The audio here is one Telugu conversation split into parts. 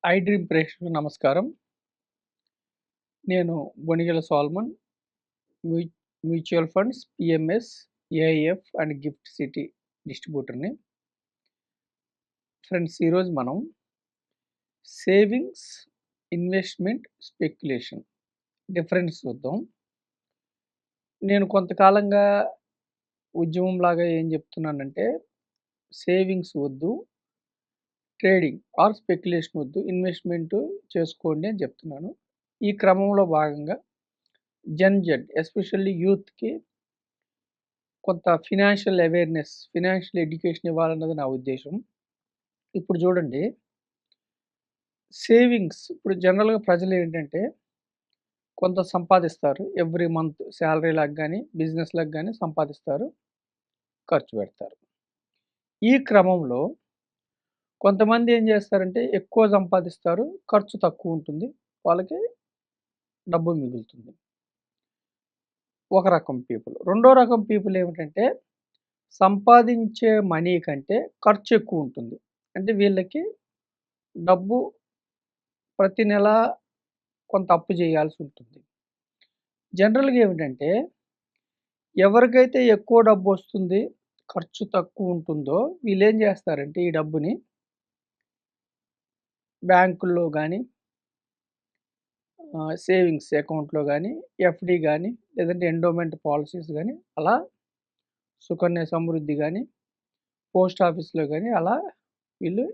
ఐ డ్రీమ్ ప్రేక్షకులకు నమస్కారం. నేను Bonigela Salman mu mutual funds, PMS, AIF and GIFT City డిస్ట్రిబ్యూటర్‌ని. ఫ్రెండ్స్, ఈరోజు మనం సేవింగ్స్, ఇన్వెస్ట్‌మెంట్, స్పెక్యులేషన్ డిఫరెన్స్ చూద్దాం. నేను కొంతకాలంగా ఉద్యమంలాగా ఏం చెప్తున్నానంటే, సేవింగ్స్ వద్దు, ట్రేడింగ్ ఆర్ స్పెక్యులేషన్ వద్దు, ఇన్వెస్ట్‌మెంట్ చేసుకోండి అని చెప్తున్నాను. ఈ క్రమంలో భాగంగా జెన్ జెడ్ ఎస్పెషల్లీ యూత్‌కి కొంత ఫినాన్షియల్ అవేర్‌నెస్, ఫినాన్షియల్ ఎడ్యుకేషన్ ఇవ్వాలన్నది నా ఉద్దేశం. ఇప్పుడు చూడండి, సేవింగ్స్ ఇప్పుడు జనరల్‌గా ప్రజలేంటంటే కొంత సంపాదిస్తారు. ఎవ్రీ మంత్ సాలరీ‌లకు గాని, బిజినెస్‌లకు గాని సంపాదిస్తారు. ఖర్చు పెడతారు. ఈ క్రమంలో కొంతమంది ఏం చేస్తారంటే ఎక్కువ సంపాదిస్తారు. ఖర్చు తక్కువ ఉంటుంది. వాళ్ళకి డబ్బు మిగులుతుంది. ఒక రకం పీపుల్. రెండో రకం పీపుల్ ఏమిటంటే సంపాదించే మనీ కంటే ఖర్చు ఎక్కువ ఉంటుంది. అంటే వీళ్ళకి డబ్బు ప్రతి నెల కొంత అప్పు చేయాల్సి ఉంటుంది. జనరల్‌గా ఏమిటంటే ఎవరికైతే ఎక్కువ డబ్బొస్తుంది, ఖర్చు తక్కువ ఉంటుందో వీళ్ళేం చేస్తారంటే ఈ డబ్బుని బ్యాంకుల్లో గాని, సేవింగ్స్ అకౌంట్‌లో గాని, ఎఫ్‌డి గాని, లేదంటే ఎండోమెంట్ పాలిసీస్ గాని, అలా సుకన్య సమృద్ధి గాని, పోస్ట్ ఆఫీస్‌లో గాని అలా వీళ్ళు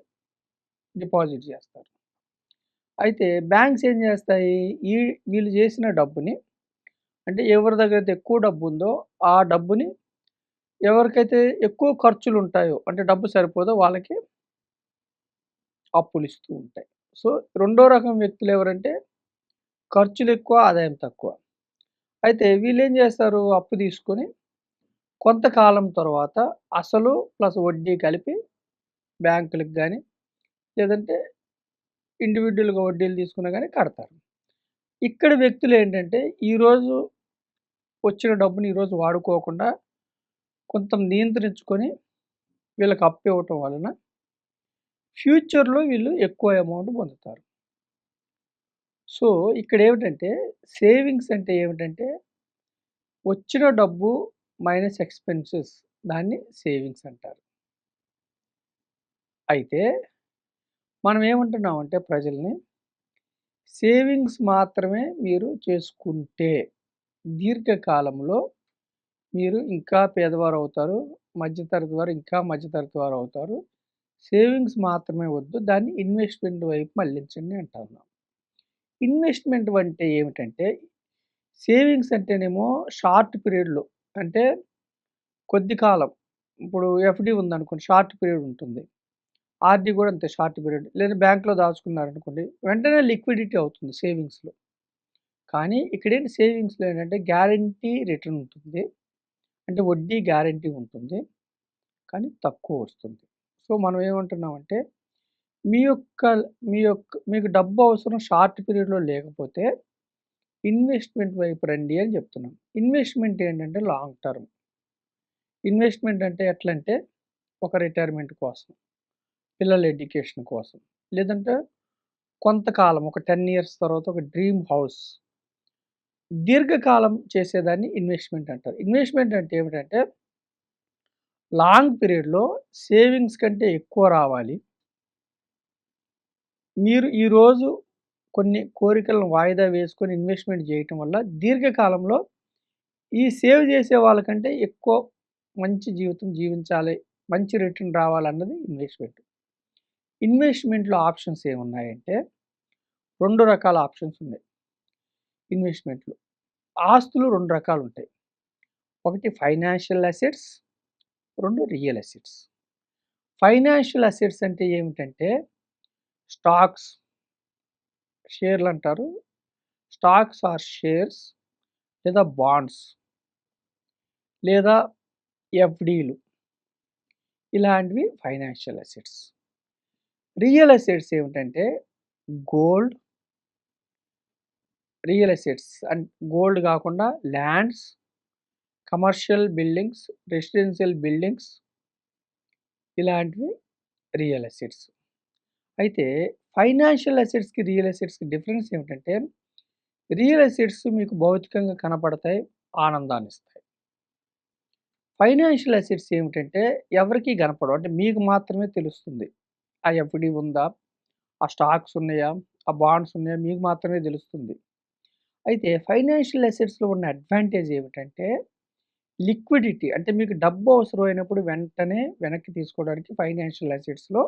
డిపాజిట్ చేస్తారు. అయితే బ్యాంక్స్ ఏం చేస్తాయి? ఈ వీళ్ళు చేసిన డబ్బుని, అంటే ఎవరి దగ్గరైతే ఎక్కువ డబ్బుందో ఆ డబ్బుని ఎవరికైతే ఎక్కువ ఖర్చులుంటాయో, అంటే డబ్బు సరిపోదో వాళ్ళకి అప్పులిస్తూ ఉంటాయి. సో, రెండో రకం వ్యక్తులు ఎవరంటే ఖర్చులెక్కువ, ఆదాయం తక్కువ. అయితే వీళ్ళేం చేస్తారు? అప్పు తీసుకొని కొంతకాలం తర్వాత అసలు ప్లస్ వడ్డీ కలిపి బ్యాంకులకి గాని, లేదంటే ఇండివిడ్యువల్‌గా వడ్డీలు తీసుకున్నా గాని కడతారు. ఇక్కడ వ్యక్తులేంటంటే ఈరోజు వచ్చిన డబ్బుని ఈరోజు వాడుకోకుండా కొంత నియంత్రించుకొని వీళ్ళకి అప్పివ్వటం వలన ఫ్యూచర్‌లో వీళ్ళు ఎక్కువ అమౌంట్ పొందుతారు. సో, ఇక్కడేమిటంటే సేవింగ్స్ అంటే ఏమిటంటే వచ్చిన డబ్బు మైనస్ ఎక్స్‌పెన్సెస్, దాన్ని సేవింగ్స్ అంటారు. అయితే మనం ఏమంటున్నామంటే ప్రజల్ని సేవింగ్స్ మాత్రమే మీరు చేసుకుంటే దీర్ఘకాలంలో మీరు ఇంకా పేదవారవుతారు. మధ్య తరగతి వారు ఇంకా మధ్య తరగతి వారవుతారు. సేవింగ్స్ మాత్రమే వద్దు. దాన్ని ఇన్వెస్ట్‌మెంట్ వైపు మళ్లించండి అంటున్నాం. ఇన్వెస్ట్‌మెంట్ అంటే ఏమిటంటే సేవింగ్స్ అంటేనేమో షార్ట్ పీరియడ్‌లో, అంటే కొద్ది కాలం. ఇప్పుడు ఎఫ్‌డి ఉందనుకోండి, షార్ట్ పీరియడ్ ఉంటుంది. ఆర్‌డి కూడా అంతే, షార్ట్ పీరియడ్. లేదా బ్యాంక్‌లో దాచుకున్నారనుకోండి, వెంటనే లిక్విడిటీ అవుతుంది సేవింగ్స్‌లో. కానీ ఇక్కడేంటి సేవింగ్స్‌లో ఏంటంటే గ్యారంటీ రిటర్న్ ఉంటుంది. అంటే వడ్డీ గ్యారంటీ ఉంటుంది. కానీ తక్కువ వస్తుంది. సో, మనం ఏమంటున్నామంటే మీ యొక్క మీకు డబ్బు అవసరం షార్ట్ పీరియడ్‌లో లేకపోతే ఇన్వెస్ట్‌మెంట్ వైపు రండి అని చెప్తున్నాం. ఇన్వెస్ట్‌మెంట్ ఏంటంటే లాంగ్ టర్మ్. ఇన్వెస్ట్‌మెంట్ అంటే ఎట్లంటే ఒక రిటైర్మెంట్ కోసం, పిల్లల ఎడ్యుకేషన్ కోసం, లేదంటే కొంతకాలం ఒక 10 ఇయర్స్ తర్వాత ఒక డ్రీమ్ హౌస్. దీర్ఘకాలం చేసేదాన్ని ఇన్వెస్ట్‌మెంట్ అంటారు. ఇన్వెస్ట్‌మెంట్ అంటే ఏమిటంటే లాంగ్ పీరియడ్‌లో సేవింగ్స్ కంటే ఎక్కువ రావాలి. మీరు ఈరోజు కొన్ని కోరికలను వాయిదా వేసుకొని ఇన్వెస్ట్‌మెంట్ చేయటం వల్ల దీర్ఘకాలంలో ఈ సేవ్ చేసే వాళ్ళకంటే ఎక్కువ మంచి జీవితం జీవించాలి, మంచి రిటర్న్ రావాలన్నది ఇన్వెస్ట్‌మెంట్. ఇన్వెస్ట్‌మెంట్‌లో ఆప్షన్స్ ఏమున్నాయంటే 2 రకాల ఆప్షన్స్ ఉన్నాయి ఇన్వెస్ట్‌మెంట్‌లో. ఆస్తులు 2 రకాలుంటాయి. ఒకటి financial assets, 2 real assets. Financial assets అంటే ఏమిటంటే స్టాక్స్, షేర్లంటారు. స్టాక్స్ ఆర్ షేర్స్, లేదా బాండ్స్, లేదా ఎఫ్‌డీలు, ఇలాంటివి ఫైనాన్షియల్ అసెట్స్. రియల్ అసెట్స్ ఏమిటంటే gold, real assets and gold కాకుండా lands, commercial buildings, residential buildings, ఇలాంటివి రియల్ అసెట్స్. అయితే ఫైనాన్షియల్ అసెట్స్‌కి, రియల్ అసెట్స్‌కి డిఫరెన్స్ ఏమిటంటే, రియల్ అసెట్స్ మీకు భౌతికంగా కనపడతాయి, ఆనందాన్నిస్తాయి. ఫైనాన్షియల్ అసెట్స్ ఏమిటంటే ఎవరికీ కనపడవు. అంటే మీకు మాత్రమే తెలుస్తుంది. ఆ ఎఫ్‌డి ఉందా? ఆ స్టాక్స్ ఉన్నాయా? ఆ బాండ్స్ ఉన్నాయా? మీకు మాత్రమే తెలుస్తుంది. అయితే ఫైనాన్షియల్ అసెట్స్‌లో ఉన్న అడ్వాంటేజ్ ఏమిటంటే లిక్విడిటీ. అంటే మీకు డబ్బు అవసరమైనప్పుడు వెంటనే వెనక్కి తీసుకోవడానికి ఫైనాన్షియల్ అసెట్స్‌లో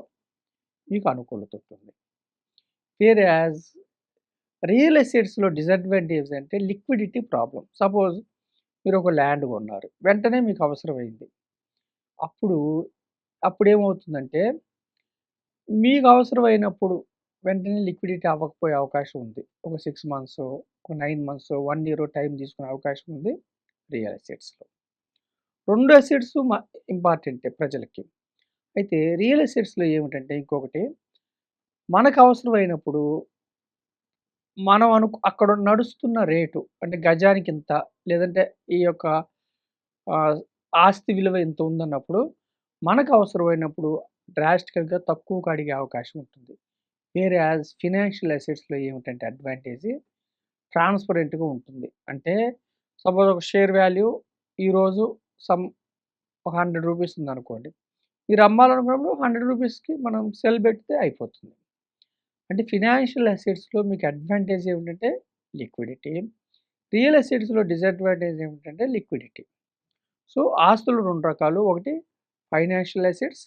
మీకు అనుకూలత ఉంటుంది. వేరాజ్ రియల్ ఎస్టేట్స్‌లో డిసడ్వాంటేజ్ అంటే లిక్విడిటీ ప్రాబ్లమ్. సపోజ్ మీరు ఒక ల్యాండ్ కొన్నారు. వెంటనే మీకు అవసరమైంది. అప్పుడు అప్పుడేమవుతుందంటే మీకు అవసరమైనప్పుడు వెంటనే లిక్విడిటీ అవ్వకపోయే అవకాశం ఉంది. ఒక 6 మంత్సో, ఒక 9 మంత్సో, 1 ఇయరో టైం తీసుకునే అవకాశం ఉంది రియల్ ఎస్టేట్స్‌లో. 2 అసెట్స్ ఇంపార్టెంటే ప్రజలకి. అయితే రియల్ ఎస్టేట్స్‌లో ఏమిటంటే ఇంకొకటి మనకు అవసరమైనప్పుడు మనం అక్కడ నడుస్తున్న రేటు అంటే గజానికింత లేదంటే ఈ యొక్క ఆహ్, ఆస్తి విలువ ఇంత ఉందన్నప్పుడు మనకు అవసరమైనప్పుడు డ్రాస్టికల్‌గా తక్కువకు అడిగే అవకాశం ఉంటుంది. వేరాజ్ ఫినాన్షియల్ అసెట్స్‌లో ఏమిటంటే అడ్వాంటేజ్ ట్రాన్స్‌పరెంట్‌గా ఉంటుంది. అంటే సపోజ్ ఒక షేర్ వాల్యూ ఈరోజు సమ్ ఒక రూ. 100 ఉందనుకోండి. మీరు అమ్మాలనుకున్నప్పుడు రూ. 100కి మనం సెల్ పెడితే అయిపోతుంది. అంటే ఫినాన్షియల్ అసెట్స్‌లో మీకు అడ్వాంటేజ్ ఏమిటంటే లిక్విడిటీ. రియల్ ఎస్టేట్స్‌లో డిసడ్వాంటేజ్ ఏమిటంటే లిక్విడిటీ. సో, ఆస్తులు 2 రకాలు. ఒకటి ఫైనాన్షియల్ అసెట్స్,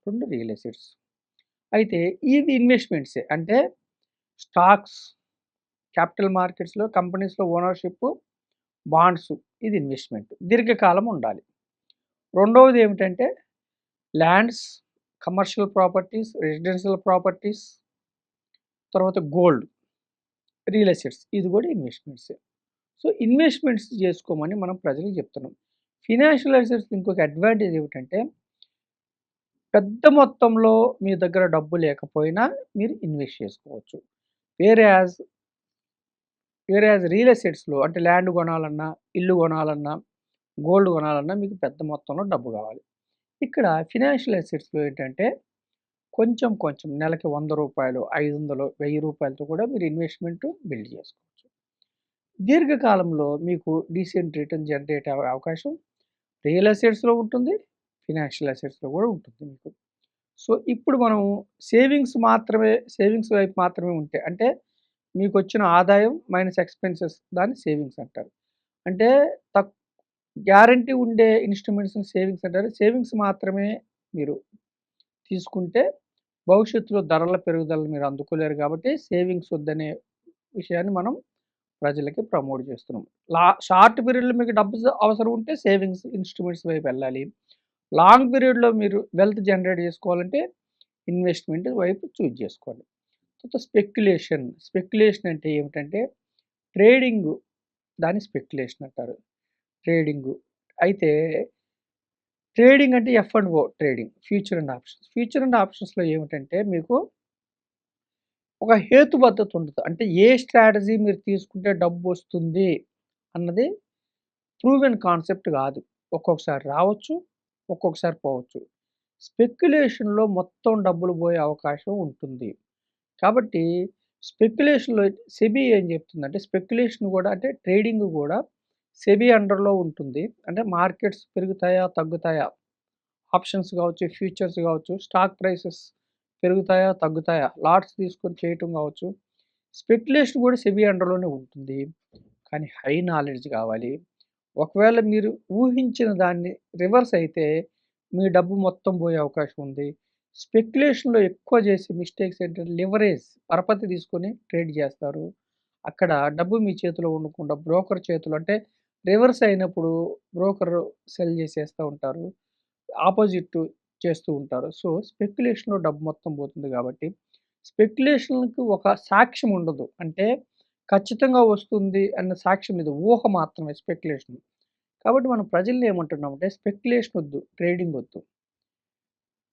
2 రియల్ ఎస్టేట్స్. అయితే ఇవి ఇన్వెస్ట్‌మెంట్సే. అంటే స్టాక్స్, క్యాపిటల్ మార్కెట్స్‌లో కంపెనీస్‌లో ఓనర్‌షిప్, బాండ్స్ ఇది ఇన్వెస్ట్‌మెంట్. దీర్ఘకాలం ఉండాలి. రెండవది ఏమిటంటే lands, commercial properties, residential properties, తర్వాత గోల్డ్, రియల్ ఎస్టేట్స్ ఇది కూడా ఇన్వెస్ట్‌మెంట్సే. సో, ఇన్వెస్ట్‌మెంట్స్ జేసుకోమని మనం ప్రజలకు జెప్తున్నాం. ఫినాన్షియల్ అసెట్స్‌లో ఇంకొక అడ్వాంటేజ్ ఏమిటంటే, పెద్ద మొత్తంలో మీ దగ్గర డబ్బు లేకపోయినా మీరు ఇన్వెస్ట్ చేసుకోవచ్చు. వేరాజ్, వేరాజ్ రియల్ ఎస్టేట్స్‌లో అంటే ల్యాండ్ కొనాలన్నా, ఇల్లు కొనాలన్నా, గోల్డ్ కొనాలన్నా మీకు పెద్ద మొత్తంలో డబ్బు కావాలి. ఇక్కడ ఫినాన్షియల్ అసెట్స్‌లో ఏంటంటే కొంచెం కొంచెం నెలకి రూ. 100, 500, రూ. 1000తో కూడా మీరు ఇన్వెస్ట్‌మెంట్ బిల్డ్ చేసుకోవచ్చు. దీర్ఘకాలంలో మీకు డీసెంట్ రిటర్న్ జనరేట్ అయ్యే అవకాశం రియల్ అసెట్స్‌లో ఉంటుంది. ఫినాన్షియల్ అసెట్స్‌లో కూడా ఉంటుంది మీకు. సో, ఇప్పుడు మనం సేవింగ్స్ వైపు మాత్రమే ఉంటే అంటే మీకొచ్చిన ఆదాయం మైనస్ ఎక్స్‌పెన్సెస్ దాన్ని సేవింగ్స్ అంటారు. అంటే తక్ గ్యారంటీ ఉండే ఇన్‌స్ట్రుమెంట్స్‌ని సేవింగ్స్ అంటారు. సేవింగ్స్ మాత్రమే మీరు తీసుకుంటే భవిష్యత్తులో ధరల పెరుగుదలను మీరు అందుకోలేరు కాబట్టి సేవింగ్స్ వద్దనే విషయాన్ని మనం ప్రజలకి ప్రమోట్ చేస్తున్నాం. షార్ట్ పీరియడ్‌లో మీకు డబ్బు అవసరం ఉంటే సేవింగ్స్ ఇన్‌స్ట్రుమెంట్స్ వైపు వెళ్ళాలి. లాంగ్ పీరియడ్‌లో మీరు వెల్త్ జనరేట్ చేసుకోవాలంటే ఇన్వెస్ట్‌మెంట్ వైపు చూజ్ చేసుకోండి. తర్వాత స్పెక్యులేషన్. స్పెక్యులేషన్ అంటే ఏమిటంటే ట్రేడింగు దాన్ని స్పెక్యులేషన్ అంటారు. ట్రేడింగు. అయితే ట్రేడింగ్ అంటే F and O trading. Future and options. Future and ఆప్షన్స్‌లో ఏమిటంటే మీకు ఒక హేతుబద్ధత ఉండదు. అంటే ఏ స్ట్రాటజీ మీరు తీసుకుంటే డబ్బొస్తుంది అన్నది ప్రూవెన్ కాన్సెప్ట్ గాదు. ఒక్కొక్కసారి రావచ్చు, ఒక్కొక్కసారి పోవచ్చు. స్పెక్యులేషన్‌లో మొత్తం డబ్బులు బోయే అవకాశం ఉంటుంది. కాబట్టి స్పెక్యులేషన్‌లో సెబీ ఏం జెప్తుందంటే స్పెక్యులేషన్ గూడా అంటే ట్రేడింగ్ గూడా సెబీ అండర్‌లో ఉంటుంది. అంటే మార్కెట్స్ పెరుగుతాయా? తగ్గుతాయా? ఆప్షన్స్ గావచ్చు, ఫ్యూచర్స్ గావచ్చు, స్టాక్ ప్రైసెస్ పెరుగుతాయా? తగ్గుతాయా? లాట్స్ తీసుకొని చేయటం గావచ్చు. స్పెక్యులేషన్ గూడా సెబీ అండర్‌లోనే ఉంటుంది. కానీ హై నాలెడ్జ్ గావాలి. ఒకవేళ మీరు ఊహించిన దాన్ని రివర్స్ అయితే మీ డబ్బు మొత్తం పోయే అవకాశం ఉంది. స్పెక్యులేషన్‌లో ఎక్కువ చేసే మిస్టేక్స్ ఏంటంటే లివరేజ్ పరపతి తీసుకొని ట్రేడ్ చేస్తారు. అక్కడ డబ్బు మీ చేతిలో ఉండకుండా బ్రోకర్ చేతిలో అంటే రివర్స్ అయినప్పుడు బ్రోకర్ సెల్ చేసేస్తా ఉంటారు. ఆపోజిట్ చేస్తూ ఉంటారు. సో, స్పెక్యులేషన్‌లో డబ్బు మొత్తం పోతుంది కాబట్టి స్పెక్యులేషన్‌కి ఒక సాక్ష్యం ఉండదు. అంటే ఖచ్చితంగా వస్తుంది అన్న సాక్ష్యం లేదు. ఊహ మాత్రమే స్పెక్యులేషన్. కాబట్టి మనం ప్రజల్ని ఏమంటున్నామంటే స్పెక్యులేషన్ వద్దు. ట్రేడింగ్ వద్దు.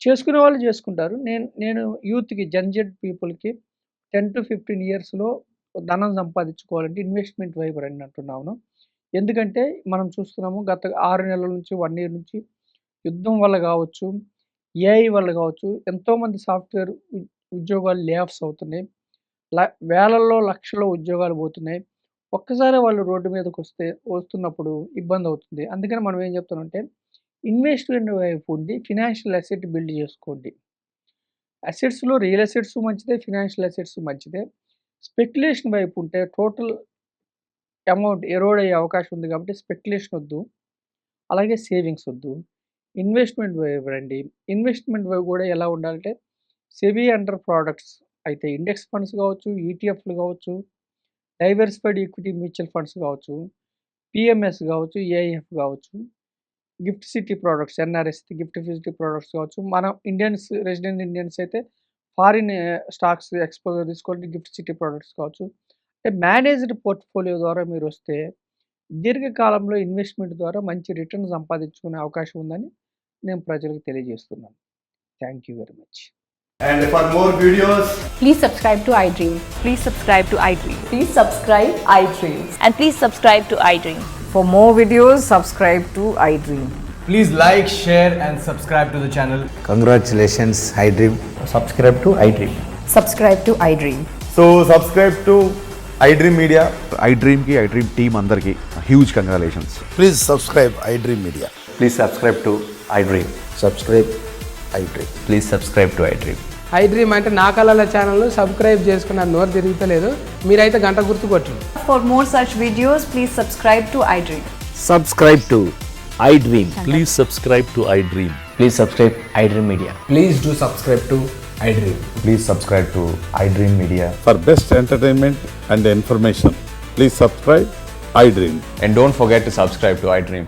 చేసుకునే వాళ్ళు చేసుకుంటారు. నేను నేను యూత్‌కి జెడ్ పీపుల్‌కి 10-15 ఇయర్స్‌లో ధనం సంపాదించుకోవాలంటే ఇన్వెస్ట్‌మెంట్ వైపు రండి అంటున్నాను. ఎందుకంటే మనం చూస్తున్నాము గత 6 నెలల నుంచి, 1 ఇయర్ నుంచి యుద్ధం వల్ల గావచ్చు, ఏఐ వల్ల గావచ్చు ఎంతోమంది సాఫ్ట్‌వేర్ ఉద్యోగాలు లే ఆఫ్స్ అవుతున్నాయి. వేలల్లో, లక్షల్లో ఉద్యోగాలు పోతున్నాయి. ఒక్కసారి వాళ్ళు రోడ్డు వస్తున్నప్పుడు ఇబ్బందవుతుంది. అందుకని మనం ఏం చెప్తామంటే ఇన్వెస్ట్‌మెంట్ వైపు ఉండి ఫినాన్షియల్ అసెట్ బిల్డ్ చేసుకోండి. అసెట్స్‌లో రియల్ అసెట్స్ మంచిదే, ఫినాన్షియల్ అసెట్స్ మంచిదే. స్పెక్యులేషన్ వైపు ఉంటే టోటల్ అమౌంట్ ఎరోడ్ అయ్యే అవకాశం ఉంది కాబట్టి స్పెక్యులేషన్ వద్దు. అలాగే సేవింగ్స్ వద్దు. ఇన్వెస్ట్‌మెంట్ వైపు రండి. ఇన్వెస్ట్‌మెంట్ వైపు కూడా ఎలా ఉండాలంటే సెబీ అండర్ ప్రొడక్ట్స్ అయితే ఇండెక్స్ ఫండ్స్ కావచ్చు, ఈటీఎఫ్‌లు కావచ్చు, డైవర్సిఫైడ్ ఈక్విటీ మ్యూచువల్ ఫండ్స్ కావచ్చు, పీఎంఎస్ కావచ్చు, ఏఐఎఫ్ కావచ్చు, GIFT City products, NRS GIFT City products కావచ్చు. మనం రెసిడెంట్ ఇండియన్స్ అయితే ఫారిన్ స్టాక్స్ ఎక్స్‌పోజర్ తీసుకోండి. గిఫ్ట్ సిటీ ప్రొడక్ట్స్ కావచ్చు. మేనేజ్డ్ పోర్ట్‌ఫోలియో ద్వారా మీరొస్తే దీర్ఘకాలంలో ఇన్వెస్ట్‌మెంట్ ద్వారా మంచి రిటర్న్ సంపాదించుకునే అవకాశం ఉందని నేను ప్రజలకు తెలియజేస్తున్నాను. Thank you very much. And for more videos, Please subscribe to iDream. Please subscribe to iDream. Please subscribe iDream. And please subscribe to iDream. For more videos, subscribe to iDream. please like, share and subscribe to the channel. Congratulations, iDream. Subscribe to iDream. Subscribe to iDream. So subscribe to iDream Media. iDream team అందరికి huge congratulations. Please subscribe iDream Media. Please subscribe to iDream. Subscribe iDream. Please subscribe to iDream. iDream అంటే నా కళల ఛానల్ సబ్స్క్రైబ్ చేసుకున్న నోరు తిరుగుతలేదు. మీరైతే గంట గుర్తు కొట్టండి. For more such videos, please subscribe to iDream. Subscribe to iDream. Please subscribe to iDream. Please subscribe iDream Media. Please do subscribe to iDream. Please subscribe to iDream Media. For best entertainment and information, please subscribe iDream. And don't forget to subscribe to iDream.